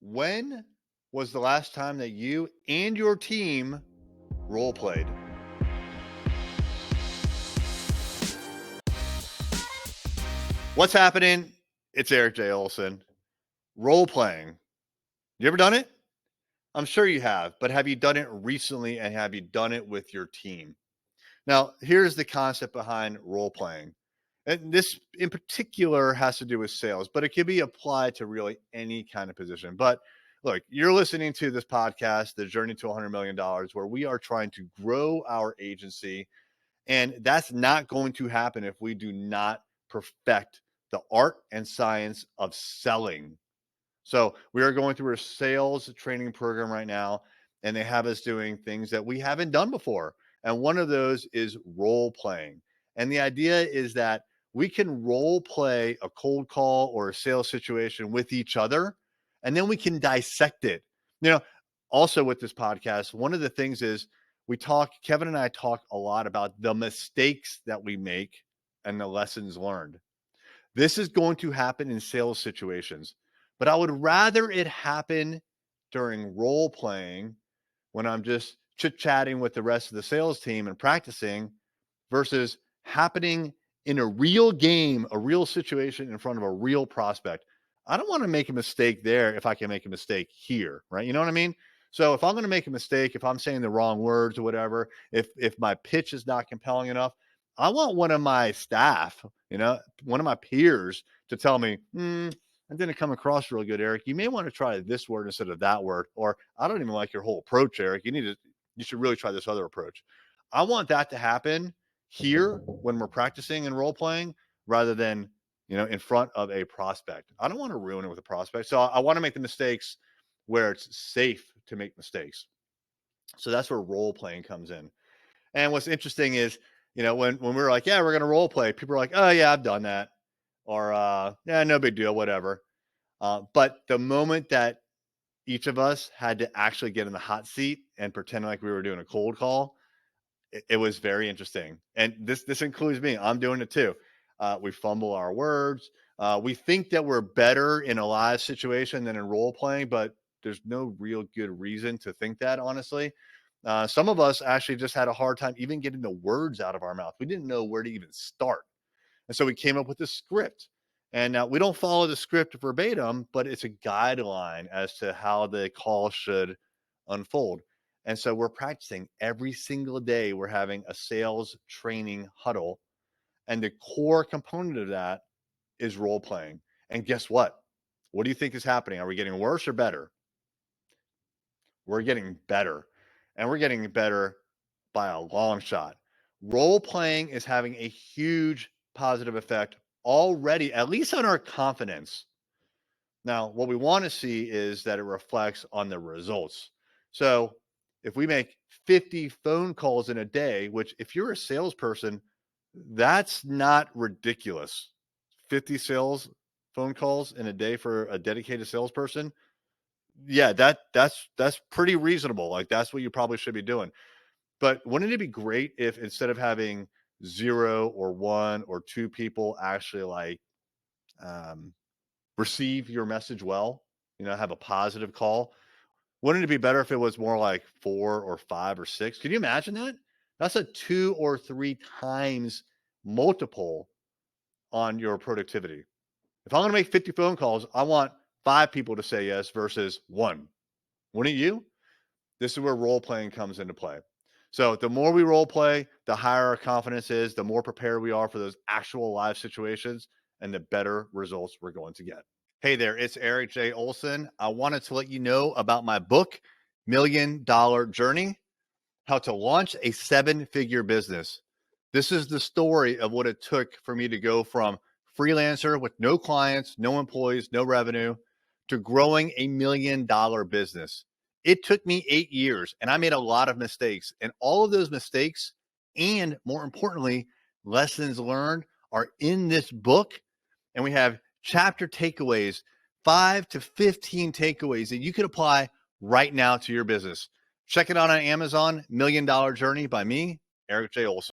When was the last time that you and your team role played? What's happening? It's Eric J. Olson. Role playing. You ever done it? I'm sure you have, but have you done it recently and have you done it with your team? Now, here's the concept behind role playing. And this in particular has to do with sales, but it can be applied to really any kind of position. But look, you're listening to this podcast, The Journey to $100 Million, where we are trying to grow our agency. And that's not going to happen if we do not perfect the art and science of selling. So we are going through a sales training program right now, and they have us doing things that we haven't done before. And one of those is role playing. And the idea is that we can role play a cold call or a sales situation with each other, and then we can dissect it. You know, also with this podcast, one of the things is Kevin and I talk a lot about the mistakes that we make and the lessons learned. This is going to happen in sales situations, but I would rather it happen during role playing when I'm just chit chatting with the rest of the sales team and practicing versus happening in a real game, a real situation in front of a real prospect. I don't want to make a mistake there if I can make a mistake here, right? You know what I mean? So if I'm going to make a mistake, if I'm saying the wrong words or whatever, if my pitch is not compelling enough, I want one of my staff, one of my peers to tell me, I didn't come across real good, Eric. You may want to try this word instead of that word, or I don't even like your whole approach, Eric. You should really try this other approach. I want that to happen here when we're practicing and role playing rather than, in front of a prospect. I don't want to ruin it with a prospect. So I want to make the mistakes where it's safe to make mistakes. So that's where role playing comes in. And what's interesting is, when we were like, yeah, we're going to role play, people are like, oh yeah, I've done that. Or, yeah, no big deal, whatever. But the moment that each of us had to actually get in the hot seat and pretend like we were doing a cold call, it was very interesting. And this includes me. I'm doing it too. We fumble our words. We think that we're better in a live situation than in role playing, but there's no real good reason to think that, honestly. Some of us actually just had a hard time even getting the words out of our mouth. We didn't know where to even start. And so we came up with this script. And we don't follow the script verbatim, but it's a guideline as to how the call should unfold. And so we're practicing every single day. We're having a sales training huddle. And the core component of that is role playing. And guess what? What do you think is happening? Are we getting worse or better? We're getting better. And we're getting better by a long shot. Role playing is having a huge positive effect already, at least on our confidence. Now, what we want to see is that it reflects on the results. So if we make 50 phone calls in a day, which if you're a salesperson, that's not ridiculous. 50 sales phone calls in a day for a dedicated salesperson. Yeah, that's pretty reasonable. Like that's what you probably should be doing. But wouldn't it be great if instead of having 0 or 1 or 2 people actually um, receive your message well, have a positive call? Wouldn't it be better if it was more like 4 or 5 or 6? Can you imagine that? That's a 2 or 3 times multiple on your productivity. If I'm going to make 50 phone calls, I want 5 people to say yes versus 1. Wouldn't you? This is where role playing comes into play. So the more we role play, the higher our confidence is, the more prepared we are for those actual live situations, and the better results we're going to get. Hey there, it's Erik J. Olson. I wanted to let you know about my book, Million Dollar Journey: How to Launch a Seven-Figure Business. This is the story of what it took for me to go from freelancer with no clients, no employees, no revenue, to growing a $1 million business. It took me 8 years and I made a lot of mistakes. And all of those mistakes, and more importantly, lessons learned, are in this book. And we have chapter takeaways, 5 to 15 takeaways that you could apply right now to your business. Check it out on Amazon, $1 Million Journey by me, Erik J. Olson.